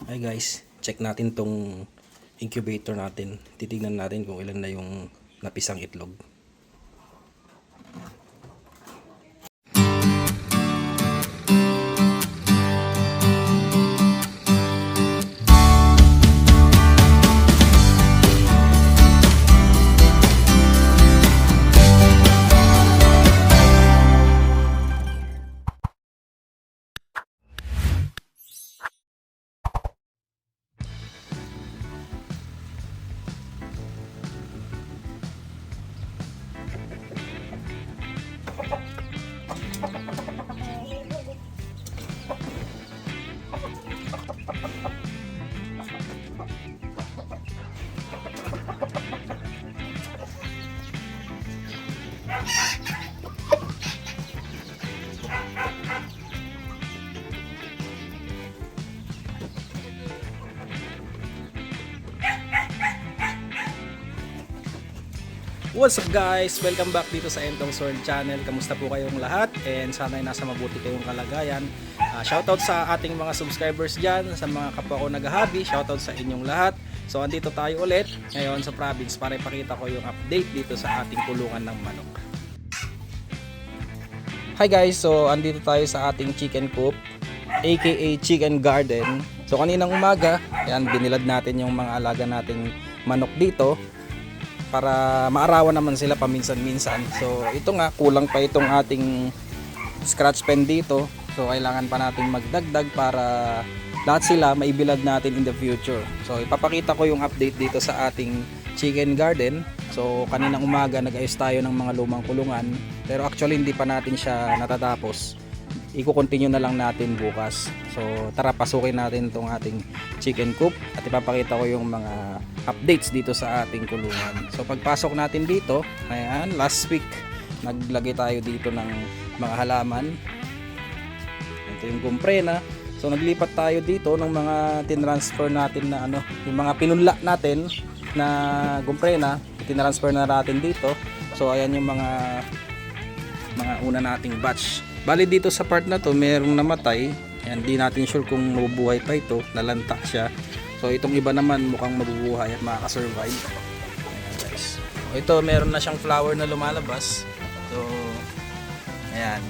Hi guys, check natin tong incubator natin. Titignan natin kung ilan na yung napisang itlog. What's up guys? Welcome back dito sa Entong Sword Channel. Kamusta po kayong lahat? And sana ay nasa mabuti kayong kalagayan. Shoutout sa ating mga subscribers dyan, sa mga kapwa ko nag-hobby. Shoutout sa inyong lahat. So andito tayo ulit ngayon sa province para ipakita ko yung update dito sa ating kulungan ng manok. Hi guys, so andito tayo sa ating chicken coop, aka chicken garden. So kaninang umaga, yan, binilad natin yung mga alaga nating manok dito para maarawan naman sila paminsan-minsan. So ito nga, kulang pa itong ating scratch pen dito. So kailangan pa natin magdagdag para lahat sila maibilad natin in the future. So ipapakita ko yung update dito sa ating chicken garden. So kaninang umaga nag-ayos tayo ng mga lumang kulungan, pero actually hindi pa natin siya natatapos. Iko-continue na lang natin bukas. So tara, pasukin natin itong ating chicken coop at ipapakita ko yung mga updates dito sa ating kulungan. So pagpasok natin dito, ayan, last week naglagay tayo dito ng mga halaman. Ito yung gumprena. So naglipat tayo dito ng mga tinransfer natin na yung mga pinunla natin na gumprena, tinransfer na natin dito. So ayan yung mga una nating batch. Bali dito sa part na to merong namatay. Ayan, di natin sure kung mabubuhay pa ito, nalanta siya. So itong iba naman mukhang mabubuhay at makakasurvive. Ayan guys. So, ito meron na siyang flower na lumalabas. So ayan.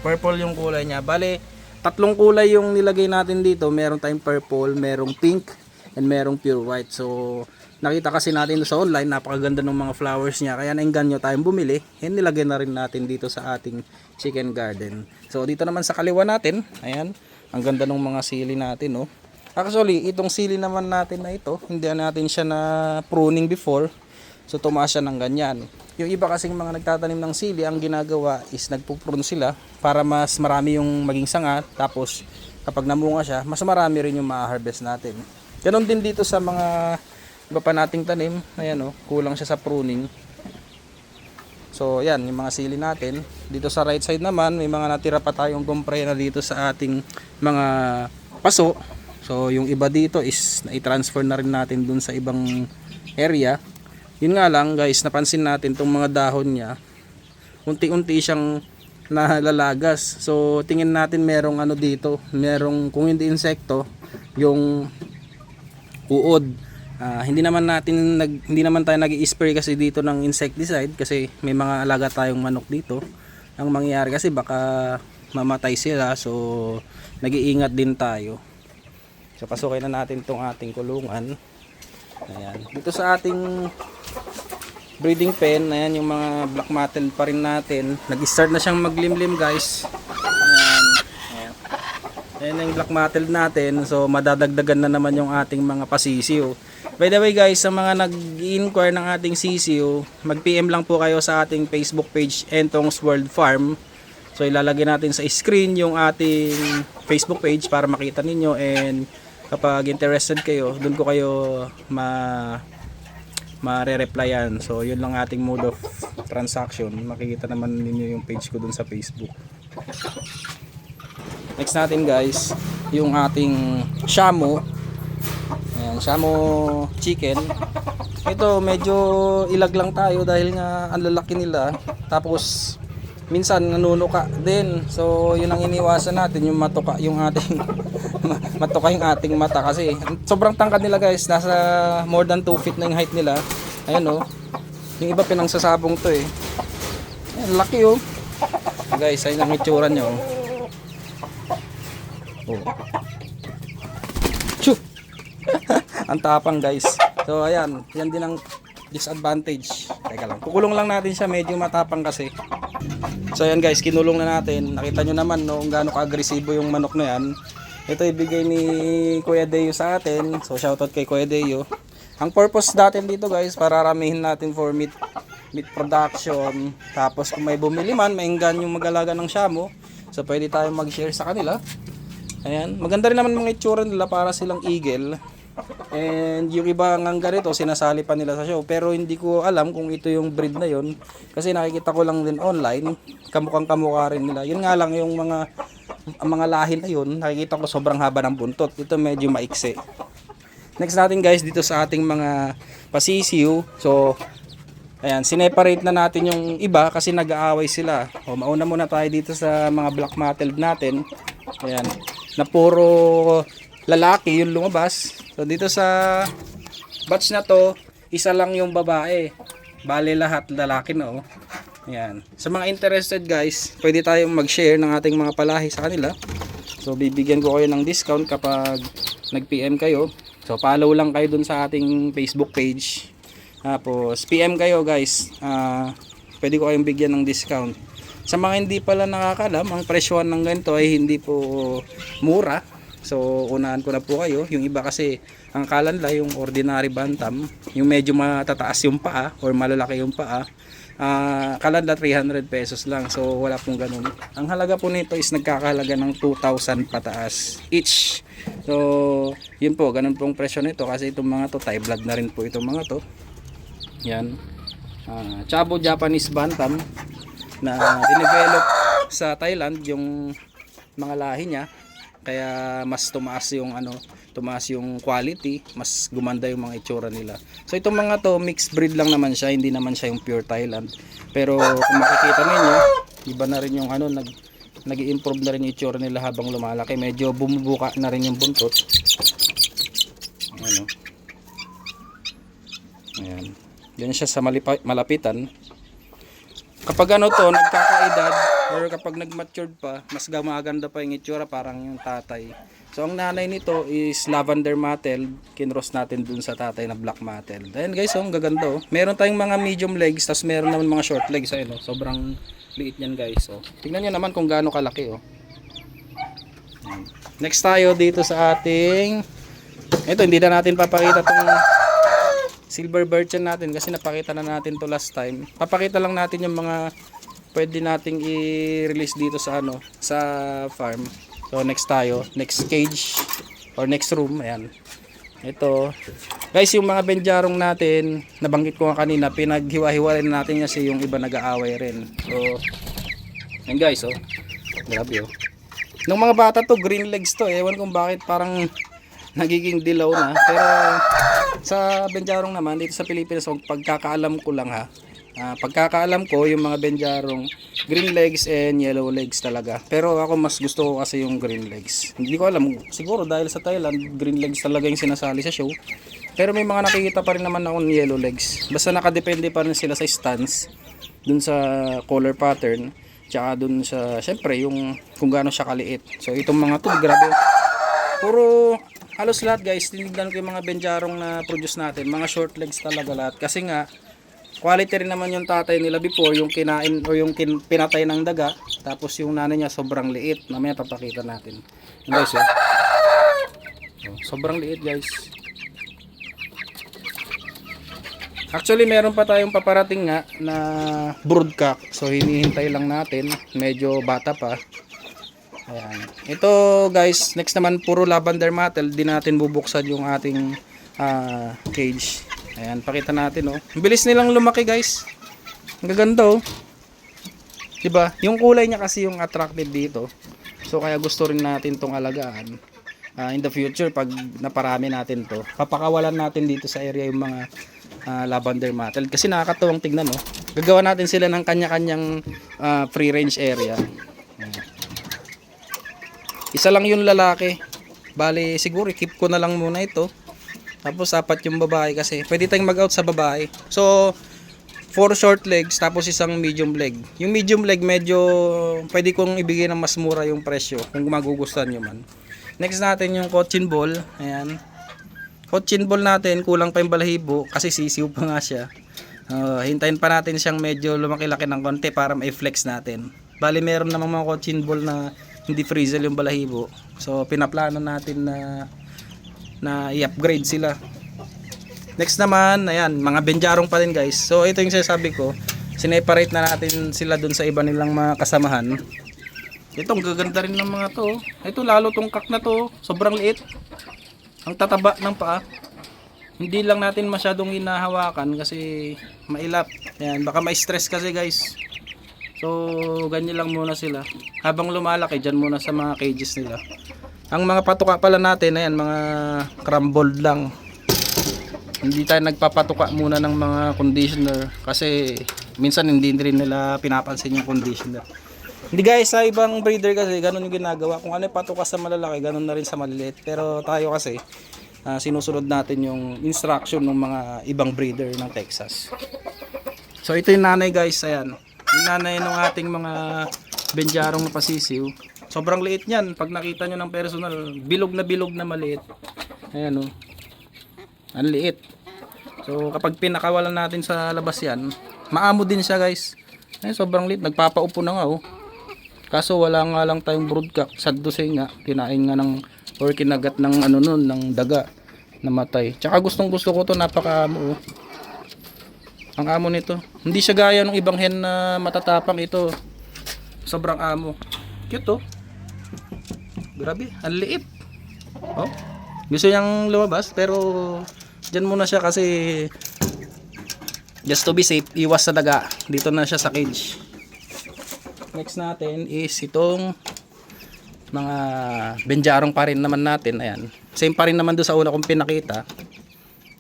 Purple yung kulay niya. Bali tatlong kulay yung nilagay natin dito. Meron tayong purple, merong pink, and merong pure white. So nakita kasi natin sa online, napakaganda ng mga flowers niya, kaya nainganyo tayong bumili, and nilagay na rin natin dito sa ating chicken garden. So dito naman sa kaliwa natin, ayan, ang ganda ng mga sili natin, oh. Actually itong sili naman natin na ito, hindi natin siya na pruning before, so tumaas siya ng ganyan. Yung iba kasing mga nagtatanim ng sili, ang ginagawa is nagpuprune sila para mas marami yung maging sanga, tapos kapag namunga siya, mas marami rin yung ma-harvest natin. Ganon din dito sa mga iba pa nating tanim. Ayan, oh, kulang siya sa pruning. So yan yung mga sili natin. Dito sa right side naman may mga natira pa tayong gumprena dito sa ating mga paso. So yung iba dito is na-transfer na rin natin dun sa ibang area. Yun nga lang guys, napansin natin tong mga dahon niya, unti-unti siyang nalalagas. So tingin natin merong dito, merong, kung hindi insekto, yung uod. Hindi naman tayo nag-i-spray kasi dito ng insecticide kasi may mga alaga tayong manok dito. Ang mangyayari kasi baka mamatay sila, so nag-iingat din tayo. So pasukin na natin tong ating kulungan. Ayan. Dito sa ating breeding pen, ayan yung mga black matted pa rin natin. Nag-start na siyang maglimlim guys. Ayan. Ayan yung black matted natin. So madadagdagan na naman yung ating mga pasisiyo. By the way guys, sa mga nag-i-inquire ng ating CCO, mag-PM lang po kayo sa ating Facebook page, Entong's World Farm. So ilalagay natin sa screen yung ating Facebook page para makita ninyo, and kapag interested kayo, dun ko kayo mare-replyan. So yun lang ating mode of transaction. Makikita naman ninyo yung page ko dun sa Facebook. Next natin guys, yung ating Shamo. Ayan, Shamo chicken. Ito medyo ilag lang tayo dahil nga ang lalaki nila. Tapos minsan nanunuka din. So yun ang iniwasan natin, yung matuka yung ating matuka yung ating mata kasi sobrang tangkad nila guys, nasa more than 2 feet na yung height nila. Ayan oh. Yung iba pinangsasabong to eh. Ayan, laki oh. Guys, ayun ang itsura niya oh. Oh. Choo! Ang tapang guys. So ayan, yan din ang disadvantage. Teka lang, kukulong lang natin siya, medyo matapang kasi. So ayan guys, kinulong na natin. Nakita nyo naman no, kung gaano ka-agresibo yung manok na yan. Ito ibigay ni Kuya Deo sa atin. So shoutout kay Kuya Deo. Ang purpose natin dito guys, para ramihin natin for meat production. Tapos kung may bumili man, mainggan yung mag-alaga ng Shamo. So pwede tayong mag-share sa kanila. Ayan, maganda rin naman mga itsura nila, para silang eagle. And yung iba ng ganito sinasali pa nila sa show, pero hindi ko alam kung ito yung breed na yon kasi nakikita ko lang din online, kamukhang kamukha rin nila. Yun nga lang yung mga lahi na yun, nakikita ko sobrang haba ng buntot. Ito medyo maiksi. Next natin guys, dito sa ating mga pasisiw. So ayan, sineparate na natin yung iba kasi nag-aaway sila. O mauna muna tayo dito sa mga black mottled natin. Ayan, na puro lalaki yung lumabas. So dito sa batch na to, isa lang yung babae. Bale lahat lalaki na oh. Ayan. Sa mga interested guys, pwede tayong mag-share ng ating mga palahi sa kanila. So bibigyan ko kayo ng discount kapag nag-PM kayo. So follow lang kayo dun sa ating Facebook page. Tapos PM kayo guys. Pwede ko kayong bigyan ng discount. Sa mga hindi pala nakakalam, ang presyohan ng ganito ay hindi po mura. So unahan ko na po kayo. Yung iba kasi ang kalan la yung ordinary bantam, yung medyo matataas yung paa or malalaki yung paa, kalan la 300 pesos lang. So wala pong ganun. Ang halaga po nito is nagkakahalaga ng 2,000 pataas each. So yun po, ganun pong presyo nito kasi itong mga to Thai blood na rin po itong mga to. Yan. Chabo Japanese bantam na dinevelop sa Thailand yung mga lahi niya, kaya mas tumaas yung quality, mas gumanda yung mga itsura nila. So itong mga to mixed breed lang naman siya, hindi naman siya yung pure Thailand. Pero kung makikita niyo, iba na rin yung nag-i-improve na rin yung itsura nila habang lumalaki. Medyo bumubuka na rin yung buntot. Ayan. Yan siya sa malapitan. Kapag nagkakaedad or kapag nag-matured pa, mas gumaganda pa yung itsura, parang yung tatay. So ang nanay nito is lavender mottled, kinross natin dun sa tatay na black mottled. Ayan guys, ang gaganda oh. Meron tayong mga medium legs, tas meron naman mga short legs, ayun oh. Sobrang liit niyan guys oh. Tingnan niyo naman kung gaano kalaki oh. Next tayo dito sa ating, ito hindi na natin papakita tong silver birchen natin kasi napakita na natin to last time. Papakita lang natin yung mga pwede nating i-release dito sa sa farm. So next tayo, next cage or next room, ayan. Ito. Guys, yung mga benjarong natin, nabanggit ko nga kanina, pinaghiwa-hiwalay natin kasi yung iba nag-aaway rin. So yan guys, oh. Grabe oh. Nung mga bata to, green legs to. Ewan kung bakit parang nagiging dilaw na, pero sa benjarong naman dito sa Pilipinas, pagkakaalam ko lang ha, pagkakaalam ko yung mga benjarong green legs and yellow legs talaga, pero ako mas gusto ko kasi yung green legs. Hindi ko alam, siguro dahil sa Thailand green legs talaga yung sinasali sa show, pero may mga nakikita pa rin naman ako ng yellow legs. Basta nakadepende pa rin sila sa stance dun sa color pattern, tsaka dun sa syempre yung kung gaano siya kaliit. So itong mga to, grabe, puro halos lahat guys, tinignan ko yung mga benjarong na produce natin, mga short legs talaga lahat. Kasi nga, quality rin naman yung tatay nila before, yung kinain o yung pinatay ng daga. Tapos yung nanay niya sobrang liit. Mamaya papakita natin. Yung guys, sobrang liit guys. Actually, meron pa tayong paparating nga na broodcock. So, hinihintay lang natin. Medyo bata pa. Ayan. Ito guys, next naman puro lavender mottled, di natin bubuksan yung ating cage. Ayan, pakita natin oh. Ang bilis nilang lumaki guys. Ang gaganda oh. Diba? Yung kulay niya kasi yung attractive dito. So kaya gusto rin natin tong alagaan. In the future pag naparami natin to, papakawalan natin dito sa area yung mga lavender mottled kasi nakakatuwang tignan, no. Gagawa natin sila ng kanya-kanyang free range area. Isa lang yung lalaki. Bali siguro i-keep ko na lang muna ito. Tapos apat yung babae kasi pwede tayong mag-out sa babae. So 4 short legs tapos isang medium leg. Yung medium leg medyo pwede kong ibigay ng mas mura yung presyo kung magugustuhan nyo man. Next natin yung cochin ball. Ayan. Cochin ball natin kulang pa yung balahibo kasi sisiw pa nga siya. Hintayin pa natin siyang medyo lumaki-laki ng konti para ma-flex natin. Bali meron namang mga cochin ball na hindi frizzle yung balahibo. So pinaplano natin na i-upgrade sila. Next naman, ayan, mga benjarong pa rin guys. So ito yung sinasabi ko, sineparate na natin sila dun sa iba nilang mga kasamahan. Ito ang gaganda rin ng mga to. Ito lalo tong kak na to, sobrang liit. Ang tataba ng paa. Hindi lang natin masyadong hinahawakan kasi mailap. Ayan, baka ma-stress kasi guys. So ganyan lang muna sila. Habang lumalaki dyan muna sa mga cages nila. Ang mga patuka pala natin, ayan, mga crumbled lang. Hindi tayo nagpapatuka muna ng mga conditioner kasi minsan hindi rin nila pinapansin yung conditioner. Hindi guys, sa ibang breeder kasi ganun yung ginagawa. Kung ano yung patuka sa malalaki, ganun na rin sa maliliit. Pero tayo kasi sinusunod natin yung instruction ng mga ibang breeder ng Texas. So ito yung nanay guys, ayan. Yung nanay ng ating mga benjarong pasisiw. Sobrang liit niyan. Pag nakita nyo ng personal, bilog na maliit. Ayan o. Ang liit. So kapag pinakawalan natin sa labas yan, maamo din siya guys. Ayan, sobrang liit. Nagpapaupo na nga o. Kaso wala nga lang tayong broodcock. Saddusay nga. Kinain nga ng or kinagat ng ano nun, ng daga. Namatay. Tsaka gustong gusto ko to, napakaamo o. Ang amo nito. Hindi siya gaya ng ibang hen na matatapang ito. Sobrang amo. Cute oh. Grabe, ang liit. Oh. Gusto niyang lumabas pero diyan muna siya kasi just to be safe, iwas sa daga. Dito na siya sa cage. Next natin is itong mga benjarong pa rin naman natin. Ayan. Same pa rin naman doon sa una kong pinakita.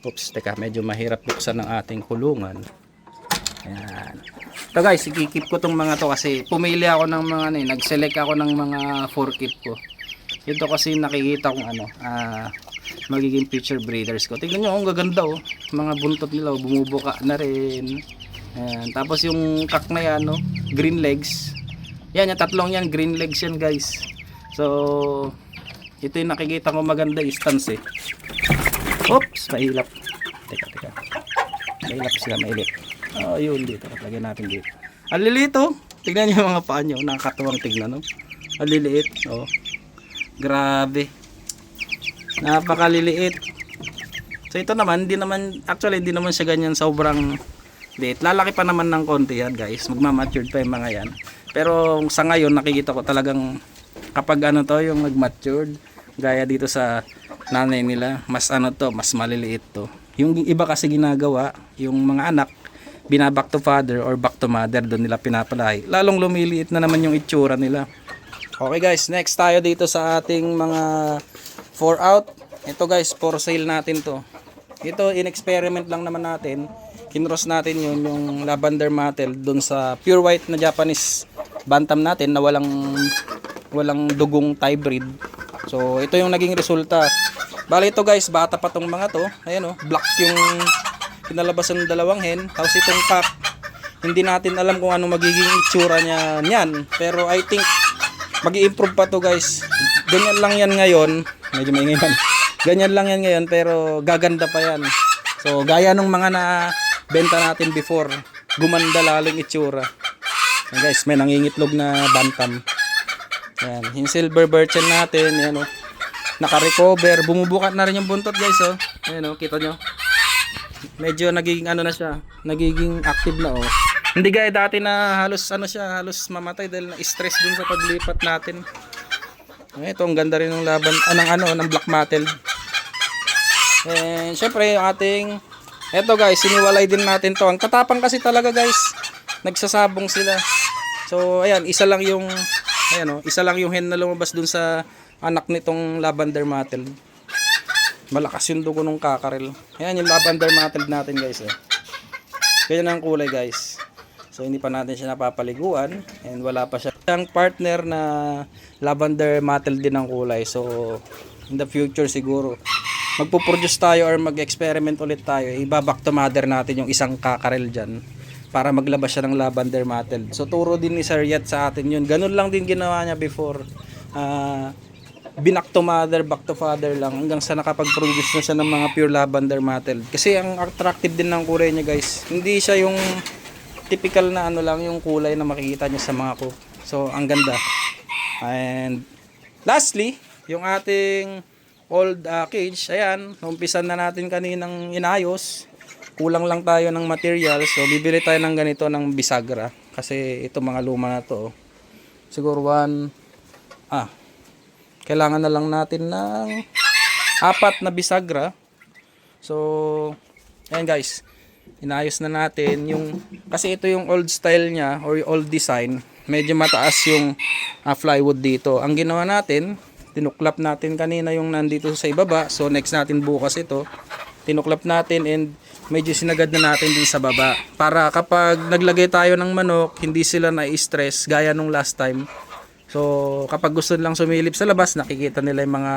Oops, teka, medyo mahirap buksan ng ating kulungan. Ayan. Ito guys, ikikip ko tong mga to kasi pumili ako ng mga nag-select ako ng mga 4 keep ko. Ito kasi nakikita kong magiging future breeders ko. Tingnan nyo, ang gaganda oh. Mga buntot nila, bumubuka na rin. Ayan. Tapos yung kak na yan, no? Green legs. Yan, yung tatlong yan, green legs yan guys. So, ito yung nakikita ko maganda stance eh. Oops, mailap. Teka. Mailap sila, mailip. Oh, yun dito. Lagyan natin dito. Ang liliit oh. Tignan nyo yung mga paa nyo. Nakakatuwang tignan oh. Ang liliit. Oh. Grabe. Napakaliliit. So ito naman, hindi naman siya ganyan sobrang liit. Lalaki pa naman ng konti yan guys. Magmamatured pa yung mga yan. Pero sa ngayon nakikita ko talagang kapag ano to yung nagmatured, gaya dito sa nanay nila, mas ano to, mas maliliit to. Yung iba kasi ginagawa, yung mga anak, binaback to father or back to mother, doon nila pinapalahi. Lalong lumiliit na naman yung itsura nila. Okay guys, next tayo dito sa ating mga 4 out. Ito guys, for sale natin to. Ito, in-experiment lang naman natin. Kinross natin yun, yung lavender mottled dun sa pure white na Japanese bantam natin na walang dugong Thai breed. So, ito yung naging resulta. Bali ito guys, bata pa tong mga to. Ayan o, black yung pinalabasan ng dalawang hen. Tapos itong cock, hindi natin alam kung ano magiging itsura niya niyan. Pero I think mag-i-improve pa to guys. Ganyan lang yan ngayon. Medyo maingay man. Ganyan lang yan ngayon pero gaganda pa yan. So gaya nung mga na benta natin before, gumanda lalo yung itsura. Yan guys, may nangingitlog na bantam. Yan, yung silver birchen natin, yan o. Naka-recover, bumubukat na rin yung buntot guys oh. Ayan o, kita nyo. Medyo nagiging ano na siya, nagiging active na oh. Hindi gaya dati na halos halos mamatay dahil na-stress dun sa paglipat natin. Ito ang ganda rin ng laban ng black mottled. And syempre yung ating eto guys, siniwalay din natin to. Ang tatapang kasi talaga guys. Nagsasabong sila. So ayan, isa lang yung hen na lumabas dun sa anak nitong lavender mottled. Malakas yung dugo ng kakarel. Ayan yung lavender mottled natin guys eh. Ganyan ang kulay guys. So hindi pa natin siya napapaliguan and wala pa siya. Ang partner na lavender mottled din ang kulay. So in the future siguro magpo-produce tayo or mag-experiment ulit tayo. Iba-back to mother natin yung isang kakarel dyan para maglabas siya ng lavender mottled. So turo din ni Sir Yet sa atin yun. Ganun lang din ginawa niya before. Binak to mother, back to father lang hanggang sa nakapag-produce na siya ng mga pure lavender mottled. Kasi ang attractive din ng kulay niya guys. Hindi siya yung typical na ano lang yung kulay na makikita niyo sa mga coop. So ang ganda. And lastly, yung ating old cage, ayan, umpisan na natin kaninang inayos. Kulang lang tayo ng material. So bibili tayo ng ganito ng bisagra kasi ito mga luma na to. Siguro kailangan na lang natin ng 4 na bisagra. So ayan guys, inayos na natin yung kasi ito yung old style niya or old design. Medyo mataas yung plywood dito. Ang ginawa natin, tinuklap natin kanina yung nandito sa ibaba. So next natin bukas ito. Tinuklap natin and medyo sinagad na natin din sa baba. Para kapag naglagay tayo ng manok, hindi sila na-stress gaya nung last time. So kapag gusto nilang sumilip sa labas, nakikita nila yung mga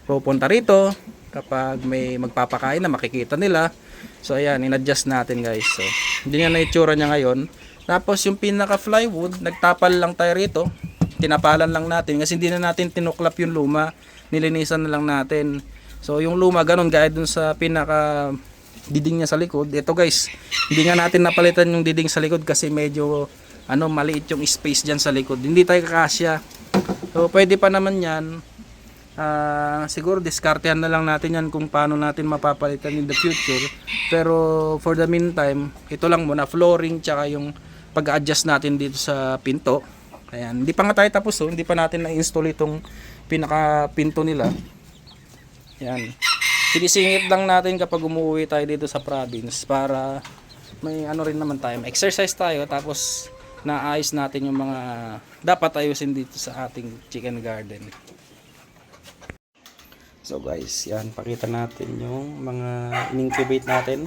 pupunta rito. Kapag may magpapakain na makikita nila. So ayan, in-adjust natin guys. So hindi nga na itsura niya ngayon. Tapos yung pinaka plywood, nagtapal lang tayo rito. Tinapalan lang natin kasi hindi na natin tinuklap yung luma, nilinisan na lang natin. So yung luma ganun gaya dun sa pinaka diding niya sa likod. Ito guys, hindi nga natin napalitan yung diding sa likod kasi medyo maliit yung space diyan sa likod. Hindi tayo kakasya. So pwede pa naman yan. Siguro diskartehan na lang natin yan kung paano natin mapapalitan in the future. Pero for the meantime, ito lang muna, flooring tsaka yung pag-adjust natin dito sa pinto. Ayan, hindi pa nga tayo tapos hindi pa natin na-install itong pinaka pinto nila. Ayan. Sinisingit lang natin kapag umuwi tayo dito sa province para may rin naman tayo, may exercise tayo tapos naayos natin yung mga dapat ayusin dito sa ating chicken garden. So guys, yan, pakita natin yung mga in-incubate natin.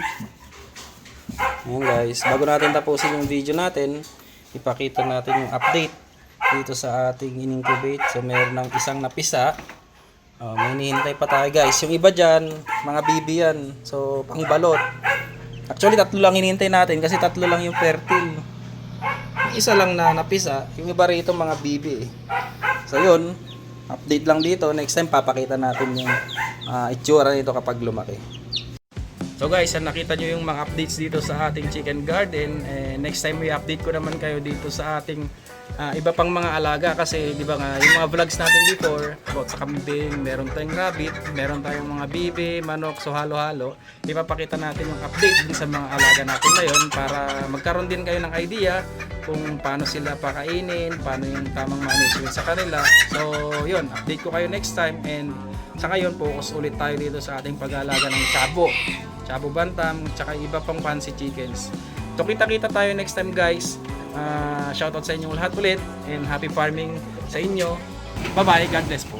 Ayan guys, bago natin tapusin yung video natin, ipakita natin yung update dito sa ating in-incubate. So meron ng isang napisa. May hinihintay pa tayo guys. Yung iba dyan, mga bibi yan. So pang balot. Actually 3 lang hinihintay natin kasi 3 lang yung fertile. Isa lang na napisa. Yung iba rito mga bibi. So yun, update lang dito. Next time papakita natin yung itsura nito kapag lumaki. So guys, nakita nyo yung mga updates dito sa ating chicken garden. Next time may update ko naman kayo dito sa ating iba pang mga alaga kasi di ba nga yung mga vlogs natin before about sa kambing, meron tayong rabbit, meron tayong mga bibi, manok, so halo-halo. Ipapakita natin yung update din sa mga alaga natin ngayon para magkaroon din kayo ng idea kung paano sila pakainin, paano yung tamang management sa kanila. So yun, update ko kayo next time and sa ngayon focus ulit tayo dito sa ating pag-aalaga ng Chabo Bantam, tsaka iba pang fancy chickens. So kita-kita tayo next time guys. Shoutout sa inyong lahat ulit and happy farming sa inyo. Bye bye, God bless po.